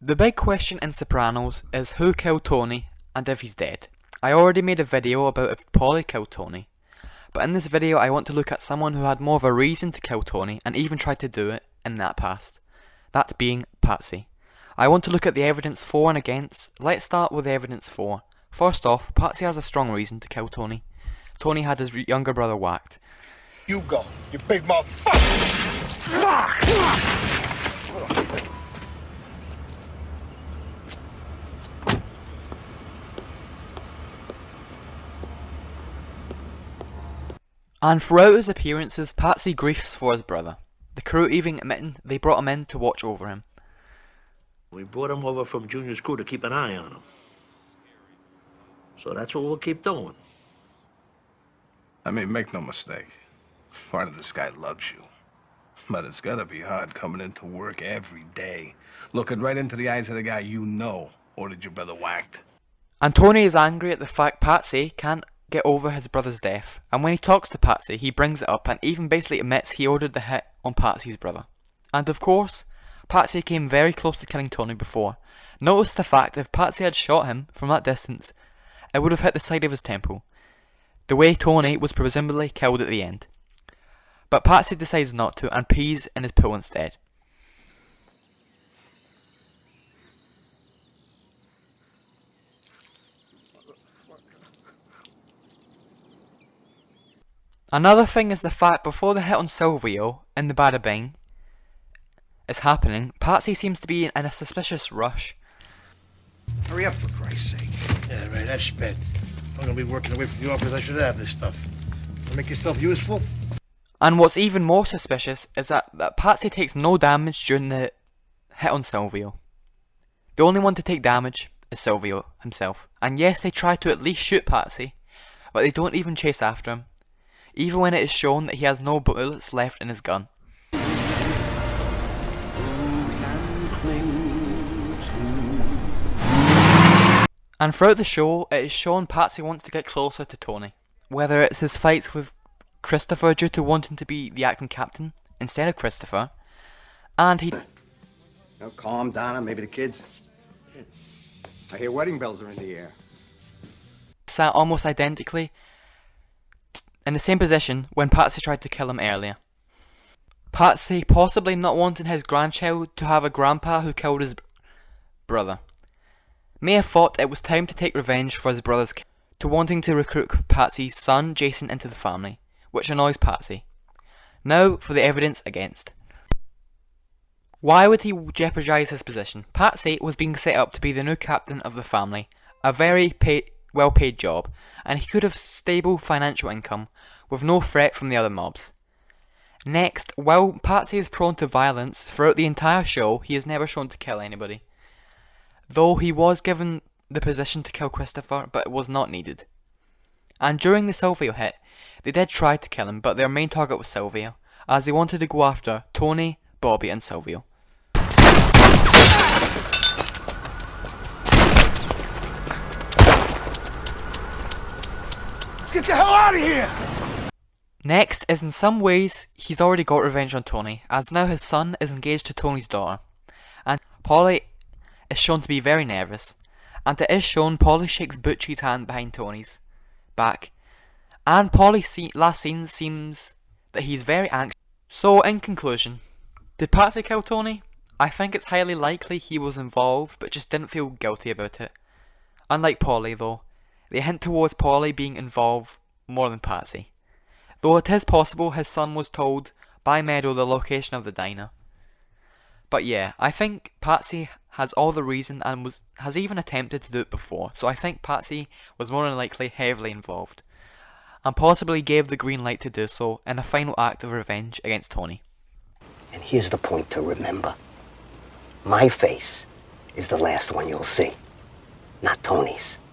The big question in Sopranos is who killed Tony and if he's dead. I already made a video about if Paulie killed Tony, but in this video I want to look at someone who had more of a reason to kill Tony and even tried to do it in that past. That being Patsy. I want to look at the evidence for and against. Let's start with the evidence for. First off, Patsy has a strong reason to kill Tony. Tony had his younger brother whacked. You go, you big motherfucker! And throughout his appearances, Patsy griefs for his brother. The crew even admitting they brought him in to watch over him. We brought him over from Junior's crew to keep an eye on him. So that's what we'll keep doing. I mean, make no mistake. Part of this guy loves you. But it's gotta be hard coming into work every day, looking right into the eyes of the guy you know ordered your brother whacked. And Tony is angry at the fact Patsy can't get over his brother's death, and when he talks to Patsy he brings it up and even basically admits he ordered the hit on Patsy's brother. And of course, Patsy came very close to killing Tony before. Notice the fact if Patsy had shot him from that distance, it would have hit the side of his temple, the way Tony was presumably killed at the end. But Patsy decides not to and pees in his pool instead. Another thing is the fact before the hit on Silvio in the Bada Bing is happening, Patsy seems to be in a suspicious rush. Hurry up, for Christ's sake. Yeah, right, that's spent. I'm gonna be working away from the office. I should have this stuff. You make yourself useful? And what's even more suspicious is that Patsy takes no damage during the hit on Silvio. The only one to take damage is Silvio himself. And yes, they try to at least shoot Patsy, but they don't even chase after him, even when it is shown that he has no bullets left in his gun. And throughout the show, it is shown Patsy wants to get closer to Tony. Whether it's his fights with Christopher due to wanting to be the acting captain instead of Christopher, and he... Now calm, Donna, maybe the kids. I hear wedding bells are in the air. Sat almost identically in the same position when Patsy tried to kill him earlier. Patsy possibly not wanting his grandchild to have a grandpa who killed his brother. May have thought it was time to take revenge for his brother's kill, to wanting to recruit Patsy's son Jason into the family, which annoys Patsy. Now for the evidence against. Why would he jeopardise his position? Patsy was being set up to be the new captain of the family, a very well-paid job, and he could have stable financial income with no threat from the other mobs. Next, while Patsy is prone to violence throughout the entire show, he is never shown to kill anybody, though he was given the position to kill Christopher, but it was not needed. And during the Silvio hit, they did try to kill him, but their main target was Silvio, as they wanted to go after Tony, Bobby and Silvio. Get the hell out of here! Next is in some ways he's already got revenge on Tony, as now his son is engaged to Tony's daughter. And Paulie is shown to be very nervous, and it is shown Paulie shakes Butchie's hand behind Tony's back. And Paulie's last scene seems that he's very anxious. So in conclusion, did Patsy kill Tony? I think it's highly likely he was involved but just didn't feel guilty about it. Unlike Paulie though, they hint towards Paulie being involved more than Patsy. Though it is possible his son was told by Meadow the location of the diner. But yeah, I think Patsy has all the reason and has even attempted to do it before, so I think Patsy was more than likely heavily involved, and possibly gave the green light to do so in a final act of revenge against Tony. And here's the point to remember. My face is the last one you'll see, not Tony's.